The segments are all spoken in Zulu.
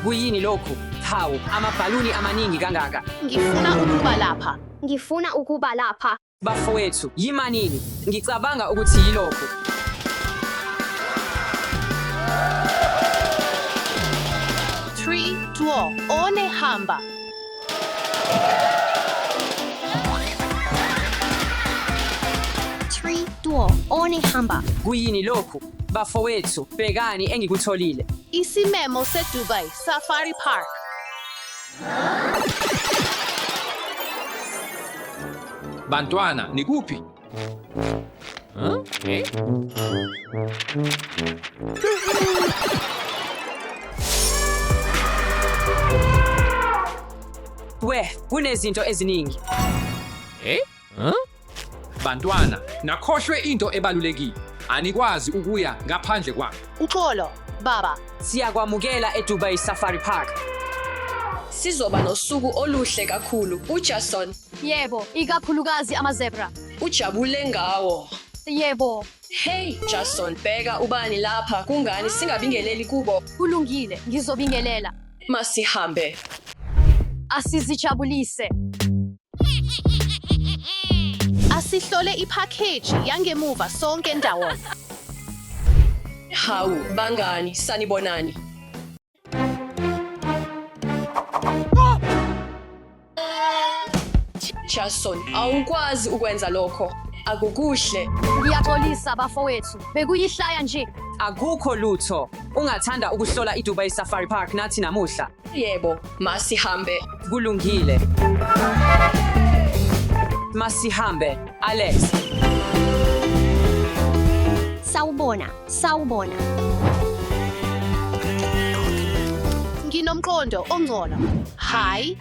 Kuyini lokhu? Hawu, amabhaluni amaningi kangaka. Ngifuna ukuba lapha. Bafowethu, yimanini. Ngicabanga ukuthi yilokhu. Three, duo, one hamba. Three, duo, one hamba. Kuyini lokhu? Bafowethu, bhekani engikutholile. Isimemo se-Dubai Safari Park. Bantwana, nikuphi? Kunezinto eziningi. Bantwana, nakhohlwe into ebalulekile. Anikwazi ukuya ngaphandle kwami. Uxolo, baba. Siyakwamukela eDubai Safari Park. Sizoba nosuku oluhle kakhulu. uJason Yebo, ikakhulukazi amazebra. ujabule ngawo. Yebo, Hey Jason, bheka ubani lapha. Kungani singabingeleli kubo? kulungile, ngizobingelela. Masihambe. Asizijabulise. Asihlole ipackage yangemuva sonke ndawonye. Hawu, bangani, sanibonani. Jason, awukwazi ukwenza lokho. Akukuhle. Ngiyaxolisa bafowethu. Bekuyihlaya nje. Akukho lutho. Ungathanda ukuhlola iDubai Safari Park nathi namuhla? Yebo, masihambe. Kulungile. Masihambe, Alex. Sawubona. Nginomqondo ongcono. Hi.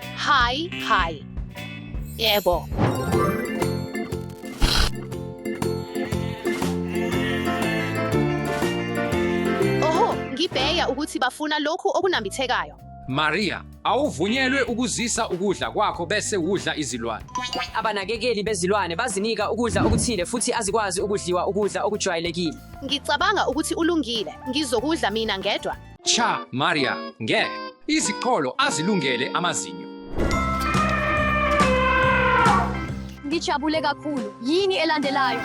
Yebo. Oho, ngibheka ukuthi bafuna lokhu okunambithekayo. Maria, awuvunyelwe ukuzisa ukudla kwakho bese udla izilwane. Abanakekeli bezilwane bazinika ukudla okuthile futhi azikwazi ukudliwa ukudla okujwayelekile. Ngicabanga ukuthi ulungile. Ngizokudla mina ngedwa. Cha, Maria, ngeke. Iziqholo azilungele amazinyo. Ngijabule kakhulu. Yini elandelayo?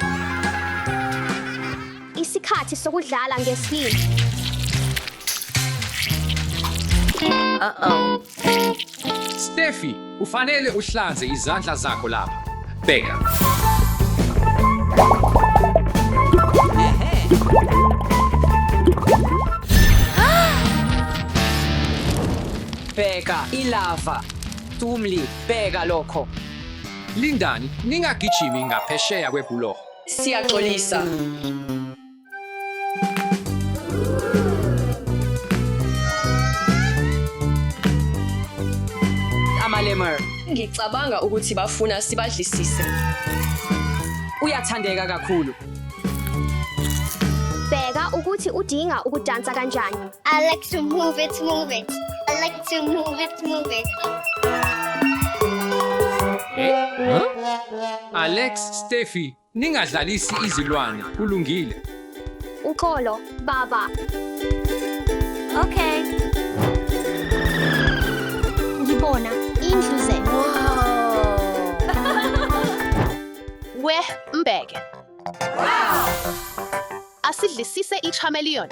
Isikhathi sokudlala ngesibili. Steffi, ufanele uhlanze izandla zakho lapha. Bheka. Bheka ilava. Tumli, bheka lokho. Lindani, ningagijimi ngaphesheya kwebhuloho. Siyaxolisa. Amalemur, Ngicabanga ukuthi bafuna sibadlisise. uyathandeka kakhulu. Bheka ukuthi udinga ukudansa kanjani. I like to move it. I like to move it. Alex, Steffi, ningadlalisi izilwane. Kulungile. Uxolo, baba. Okay. Ngibona indlu zenu. Mbeke. Asidlisise i-chameleon.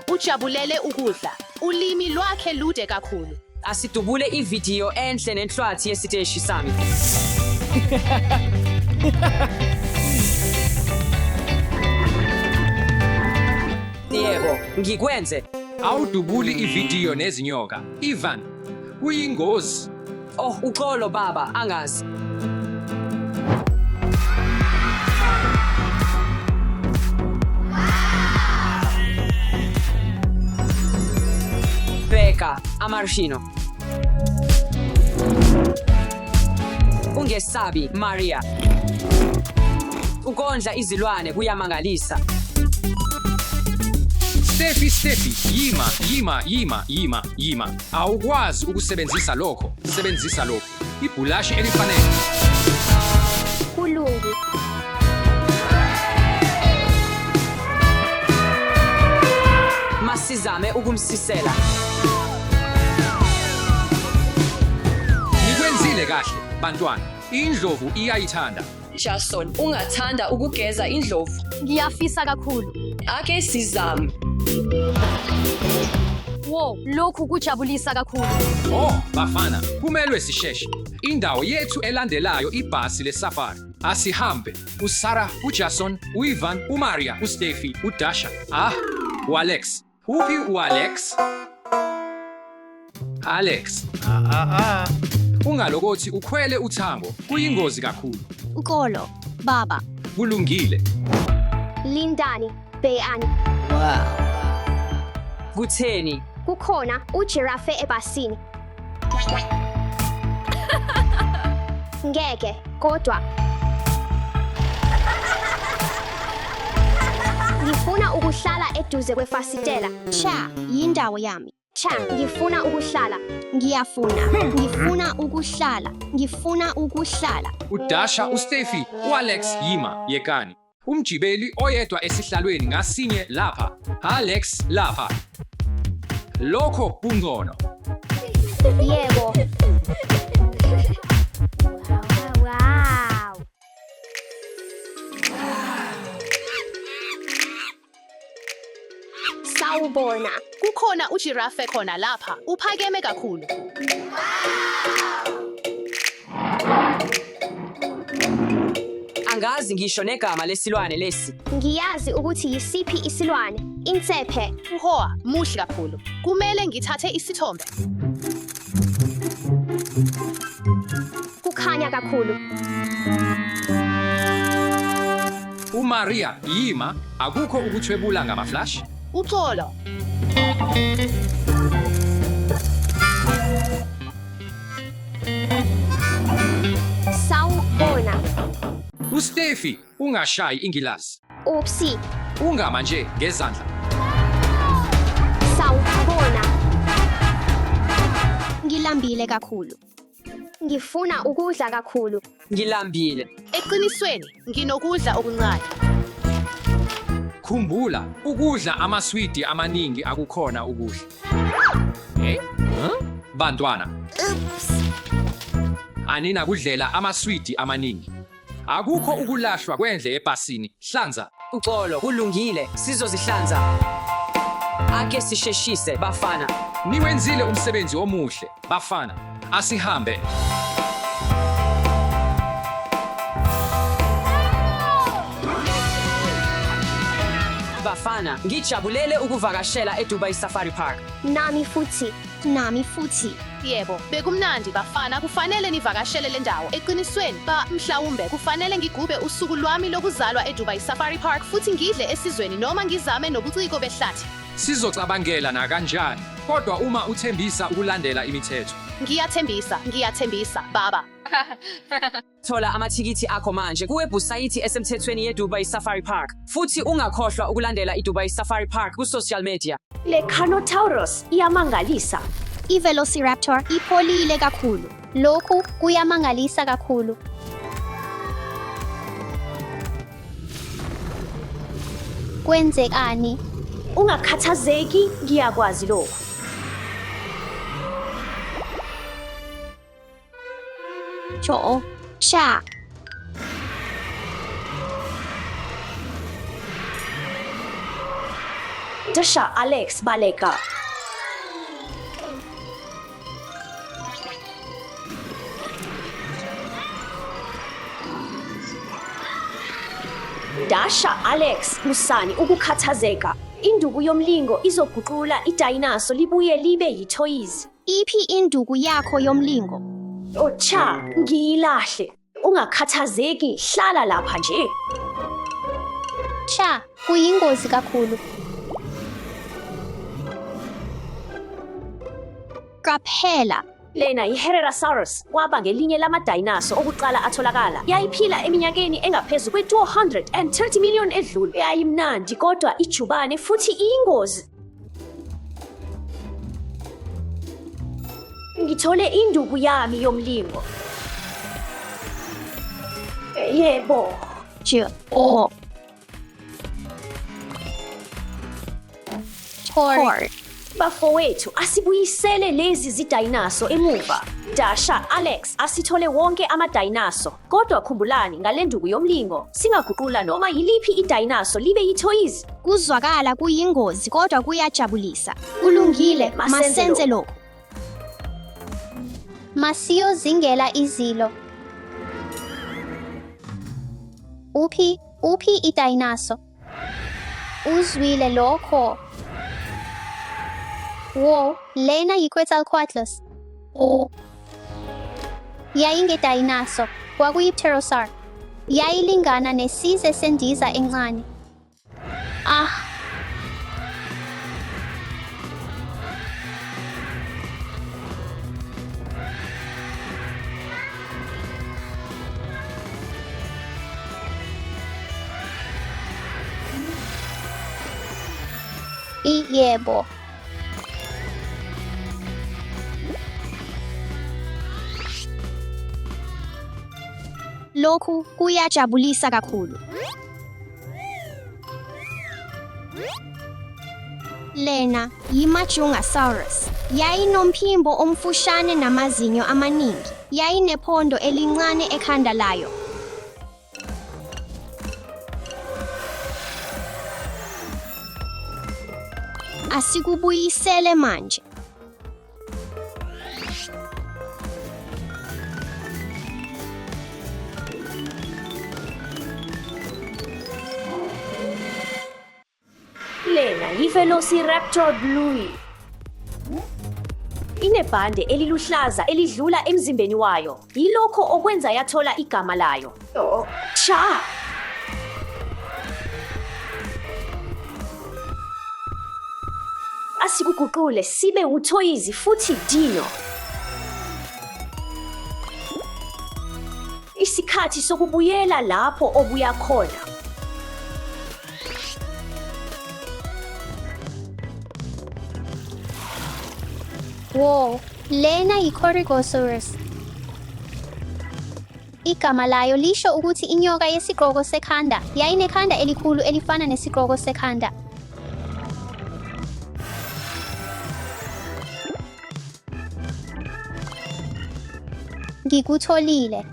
Ujabulele ukudla. Ulimi lwakhe lude kakhulu. Asidubule ividiyo enhle nenhlwathi yesiteshi sami. Yebo, ngikwenze. Awudubuli ividiyo nezinyoka. Ivan, kuyingozi. Oh, uxolo baba, angazi. Bheka, amarshino. Ungesabi, Maria. Ukondla izilwane kuyamangalisa. Steffi, yima. Awukwazi ukusebenzisa lokho. Sebenzisa lokho. Ibhulashi elifanele. Kulungu. sizame ukumsisela. Nikwenzile kahle bantwana. Indlovu iyayithanda. Jason, ungathanda ukugeza indlovu. Ngiyafisa kakhulu. Ake sizame. Wow, lokhu kujabulisa kakhulu. Oh, bafana, kumelwe sisheshe. Indawo yethu elandelayo ibhasi lesafari. Asihambe. USarah, uJason, uIvan, uMaria, uSteffi, uDasha. uAlex. Uphi uAlex? Alex. Ungalokothi ukhwele uthango. Kuyingozi kakhulu. Unkolo, baba. Kulungile. Lindani, Beyani. Kutheni? Kukhona ujirafe ebhasini. Ngeke, kodwa. Ngifuna ukuhlala eduze kwefasitela. Cha, yindawo yami. Cha, ngifuna ukuhlala. Ngifuna ukuhlala. uDasha, uSteffi, uAlex yima yekani. Umjibeli oyedwa esihlalweni ngasinye lapha. Alex lapha. Lokho kungcono. Yebo. Wow. Sawubona. Kukhona ujirafe khona lapha. Uphakeme kakhulu. Angazi ngisho negama lesilwane lesi. Ngiyazi ukuthi yisiphi isilwane. Insephe. Uhoa, muhle kakhulu. Kumele ngithathe isithombe. Kukhanya kakhulu. uMaria yima, akukho ukuthwebula ngamaflash. Uxolo. Sawubona. uSteffi, ungashayi ingilazi. Upsi. Ungama nje ngezandla. Sawubona. Ngilambile kakhulu. Ngifuna ukudla kakhulu. Ngilambile. Eqinisweni, nginokudla okuncane. Khumbula, ukudla amaswidi amaningi akukhona ukudla. Bantwana. Anina kudlela amaswidi amaningi. Akukho ukulahlwa kwendle ebhasini. Hlanza. Uxolo, kulungile. Sizozihlanza. Ake sisheshise bafana. Niwenzile umsebenzi omuhle, bafana. Asihambe. Bafana, ngijabulele ukuvakashela eDubai Safari Park. Nami futhi. Yebo, bekumnandi bafana, kufanele nivakashele le ndawo. Eqinisweni, mhlawumbe kufanele ngigube usuku lwami lokuzalwa eDubai Safari Park futhi ngidle esizweni noma ngizame nobuciko behlathi. Sizocabangela na kanjani. Kodwa uma uthembisa ukulandela imithetho. Ngiyathembisa, baba. Thola amathikithi akho manje kuwebhusayithi esemthethweni yeDubai Safari Park. Futhi ungakhohlwa ukulandela iDubai Safari Park ku-social media. Le Carnotaurus iyamangalisa. I-Velociraptor ipholile kakhulu. Lokhu kuyamangalisa kakhulu. Kwenzekani? Ungakhathazeki, ngiyakwazi lokho. Cha. Dasha, Alex, baleka. Dasha, Alex, Musani, ukukhathazeka. Induku yomlingo izoguqula idayinaso libuye libe yithoyizi. Iphi induku yakho yomlingo? Cha, ngiyilahle. Ungakhathazeki, hlala lapha nje. Cha, kuyingozi kakhulu. Qaphela. Lena iHerrerasaurus kwaba ngelinye lamadayinaso okuqala atholakala. Yayiphila eminyakeni engaphezu kwe-230 million edlule. Yayimnandi kodwa ijubane futhi iyingozi. Ngithole induku yami yomlingo. Yebo. Cord. Bafowethu, asibuyisele lezi zidayinaso emuva. Dasha, Alex, asithole wonke amadayinaso. Kodwa khumbulani ngale nduku yomlingo, singaguqula noma yiliphi idayinaso libe yithoyizi. Kuzwakala kuyingozi kodwa kuyajabulisa. Kulungile, masenze lokho. Masiyozingela izilo. Uphi idayinaso. Uzwile lokho. Wo, lena yiQuetzalcoatlus. Yayingedayinaso, kwakuyi-pterosaur. Yayilingana nesize sendiza encane. Yebo. Lokhu kuyajabulisa kakhulu. Lena yiMajungasaurus. Yayinomphimbo omfushane namazinyo amaningi. Yayinephondo elincane ekhanda layo. Asikubuyisele manje. Lena yiVelociraptor bluey. Inebhande eliluhlaza elidlula emzimbeni wayo. Yilokho okwenza yathola igama layo. Cha! Asikuguqule sibe uthoyizi futhi dino. Isikhathi sokubuyela lapho obuya khona. Wo, lena yiCorrigosaurus. Igama layo lisho ukuthi inyoka yesiqhoko sekhanda yayinekhanda elikhulu elifana nesiqhoko sekhanda. Ngikutholile.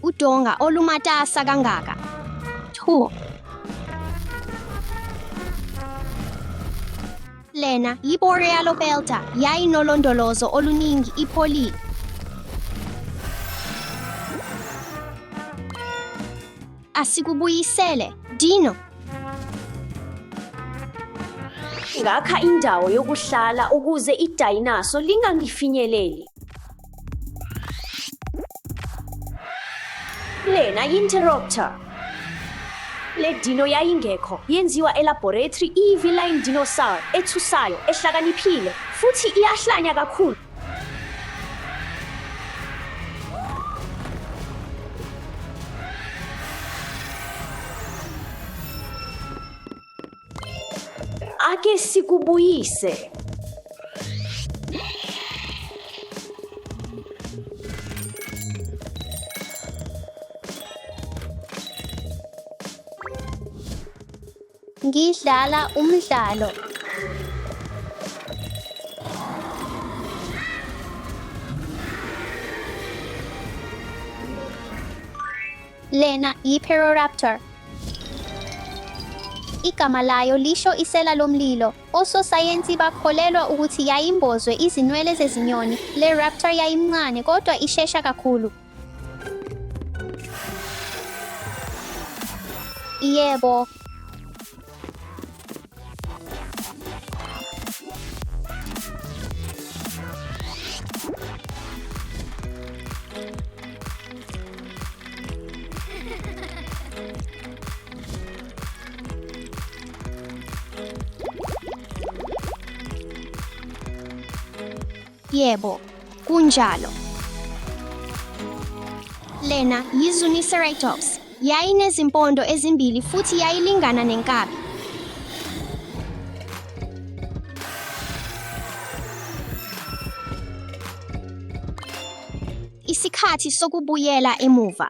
Udonga olumatasa kangaka. Lena yiBorealopelta, yayinolondolozo oluningi ipholile. Asikubuyisele, Dino. Ngakha indawo yokuhlala ukuze idayinaso lingangifinyeleli. Lena yinterruptor. Le dino yayingekho, yenziwa elaboratory i-feline dinosaur ethusayo, ehlakaniphile, futhi iyahlanya kakhulu. Ake sikubuyise. Ngidlala umdlalo. Lena yiPteroraptor. Igama layo lisho isela lomlilo. Ososayensi bakholelwa ukuthi yayimbozwe izinwele zezinyoni. Le raptor yayimncane kodwa ishesha kakhulu. Yebo. Yebo, kunjalo. Lena yiZuniceratops. Yayinezimpondo ezimbili futhi yayilingana nenkabi. Isikhathi sokubuyela emuva.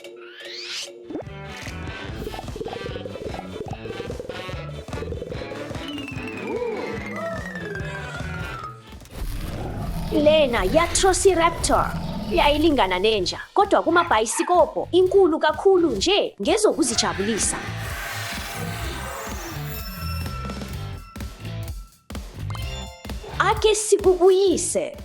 Lena yaTrosiraptor yayilingana nenja, kodwa kumabhayisikopo inkulu kakhulu nje ngezokuzijabulisa. Ake sikubuyise.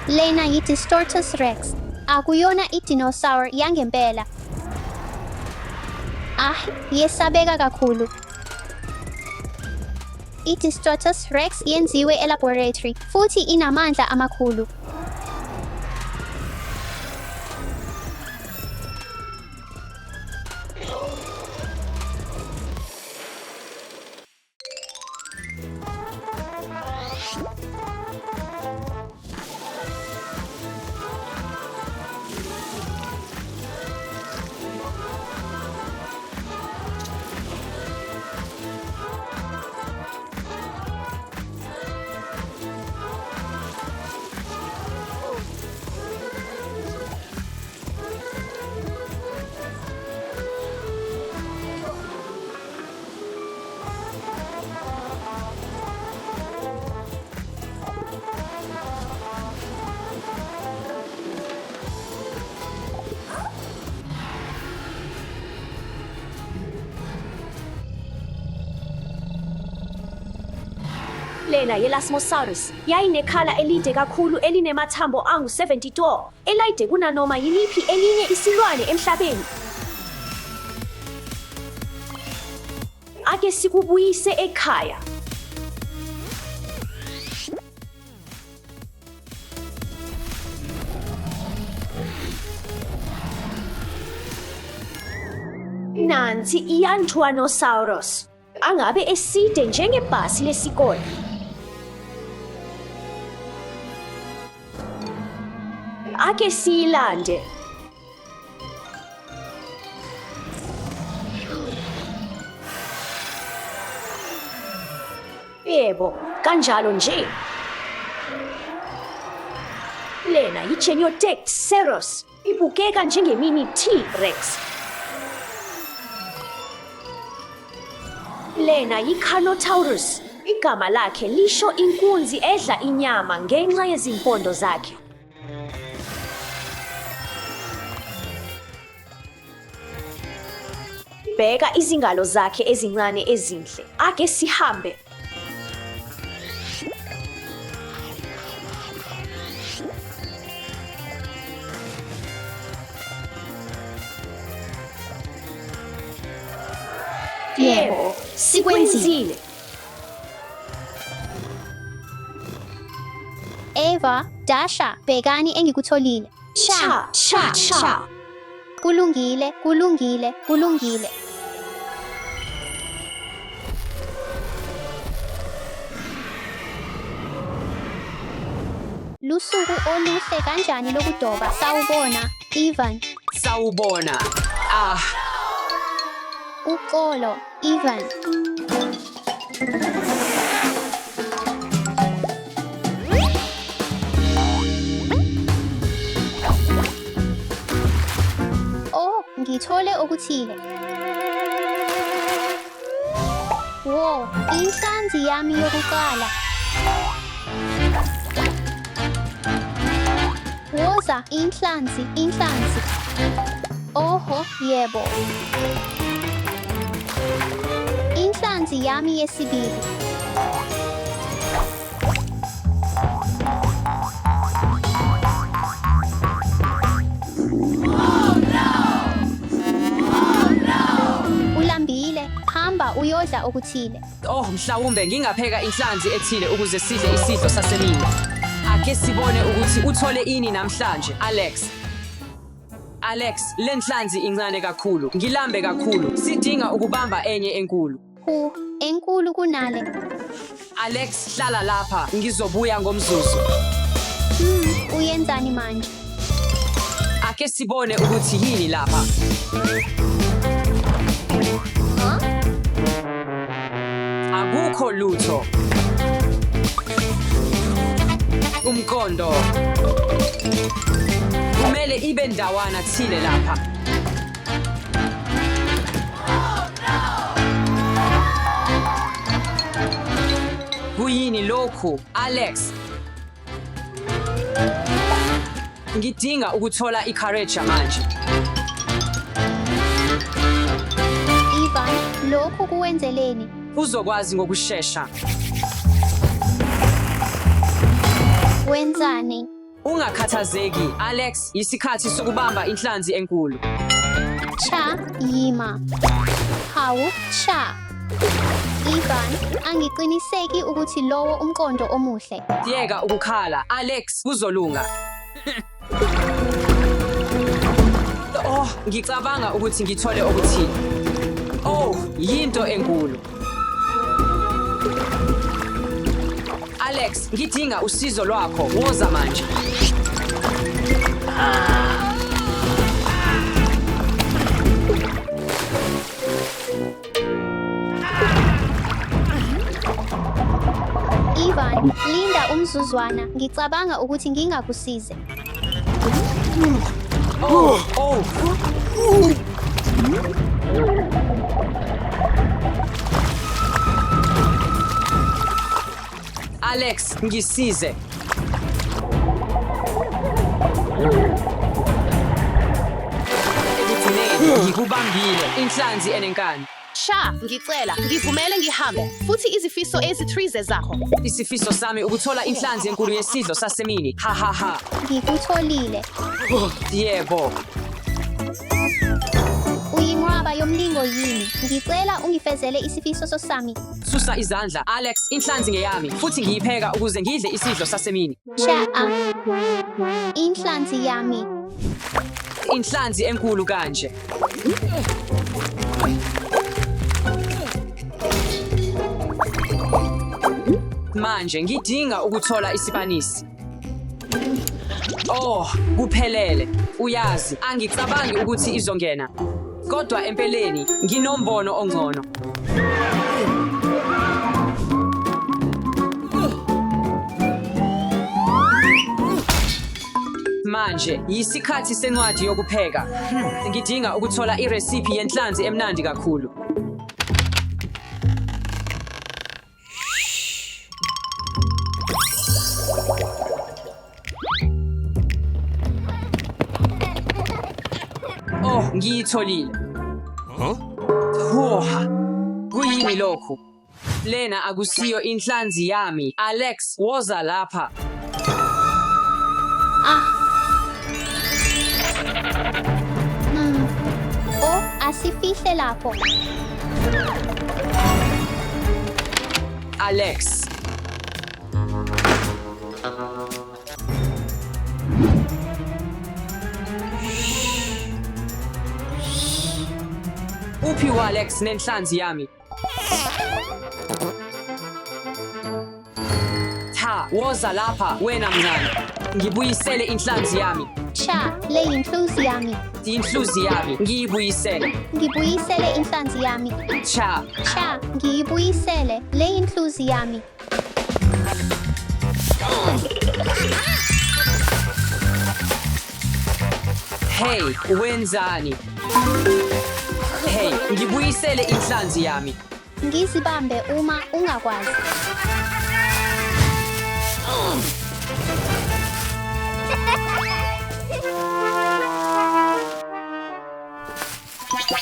Lena yiDistortus rex. Akuyona idinosaur yangempela. Yesabeka kakhulu. IDistortus rex yenziwe elaboratory futhi inamandla amakhulu. Lena yeLasmosaurus yayinekhala elide kakhulu elinemathambo angu-72 elide kunanoma yiliphi elinye isilwane emhlabeni. Ake sikubuyise ekhaya. Nansi iAntuanosaurus, angabe eside njengebhasi lesikole. Ake siyilande. Yebo, kanjalo nje. Lena yiGeniodectceros, ibukeka njengemini T-Rex. Lena yiCarnotaurus, igama lakhe lisho inkunzi edla inyama ngenxa yezimpondo zakhe. Bheka izingalo zakhe ezincane ezinhle. Ake sihambe. Yebo, sikwenzile. Eva, Dasha, bhekani engikutholile. Cha, cha, cha. Kulungile, kulungile, kulungile. Lusuku oluhle kanjani lokudoba, sawubona, Ivan. Sawubona. Uxolo, Ivan. Oh, ngithole okuthile. Wow, inhlanzi yami yokuqala. Woza, inhlanzi, inhlanzi. Oho, yebo. Inhlanzi yami yesibili. Ulambile, hamba uyodla okuthile. Mhlawumbe ngingapheka inhlanzi ethile ukuze sidle isidlo sasemini. Ake sibone ukuthi uthole ini namhlanje, Alex. Alex, le nhlanzi incane kakhulu. Ngilambe kakhulu. Sidinga ukubamba enye enkulu. Enkulu kunale. Alex, hlala lapha. Ngizobuya ngomzuzu. Uyenzani manje? Ake sibone ukuthi yini lapha. Akukho lutho. Umkondo. Kumele ibe ndawana thile lapha. Kuyini lokhu, Alex? Ngidinga ukuthola i-courage manje. Ivan, lokhu kuwenzeleni? Uzokwazi ngokushesha. Wenzani? Ungakhathazeki, Alex, isikhathi sokubamba inhlanzi enkulu. Cha, yima. Hawu, cha. Ivan, angiqiniseki ukuthi lowo umqondo omuhle. Yeka ukukhala, Alex, kuzolunga. Oh, ngicabanga ukuthi ngithole okuthile. Oh, yinto enkulu. Alex, ngidinga usizo lwakho. Woza manje. Ivan, linda umzuzwana. Ngicabanga ukuthi ngingakusize. Oh, oh. Alex, ngisize. Ekugcineni, ngikubambile inhlanzi enenkani. Sha, ngicela, ngivumele ngihambe. Futhi izifiso ezi-3 zakho. Isifiso sami ukuthola inhlanzi enkulu yesidlo sasemini. Ha ha ha. Ngikutholile. Yebo. Uyinqwaba yomlingo yini? Ngicela ungifezele isifiso sami. Susa izandla, Alex, inhlanzi ngeyami futhi ngiyipheka ukuze ngidle isidlo sasemini. Cha, inhlanzi yami. Inhlanzi enkulu kanje. Manje ngidinga ukuthola isipanisi. Oh, kuphelele. Uyazi, angicabangi ukuthi izongena. Kodwa empeleni nginombono ongcono. Manje yisikhathi sencwadi yokupheka. Ngidinga ukuthola irecipe yenhlanzi emnandi kakhulu. Oh, ngiyitholile. Hoha. Kuyini lokhu? Lena akusiyo inhlanzi yami. Alex, woza lapha. Oh, asifihle lapho. Alex. Uphi u-Alex nenhlanzi yami? Cha, woza lapha wena mncane. Ngibuyisele inhlanzi yami. Cha, le yinhluzi yami. Inhluzi yami ngiyibuyisele. Ngibuyisele inhlanzi yami. Cha. Cha, ngiyibuyisele. Le yinhluzi yami. Hey, wenzani? Hey, ngibuyisele inhlanzi yami. Ngizibambe uma ungakwazi.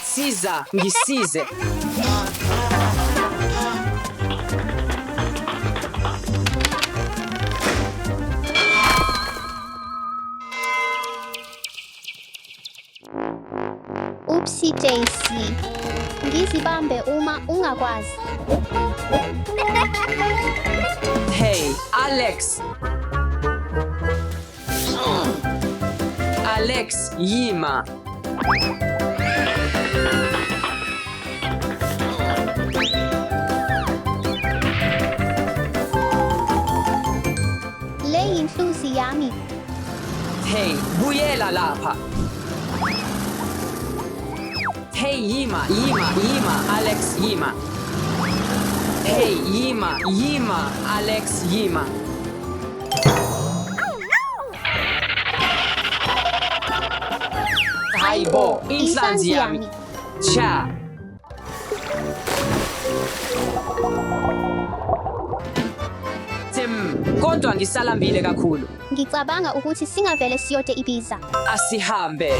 Siza, ngisize. Upsi Daisy. Ngizibambe uma ungakwazi. Hey, Alex. Alex, yima. Le yinhluzi yami. Hey, buyela lapha. Hey, yima, yima, yima, Alex, yima. Hey, yima, yima, Alex, yima. Hayibo, inhlanzi yami. Cha. kodwa ngisalambile kakhulu. Ngicabanga ukuthi singavele siyode Ibiza. Asihambe.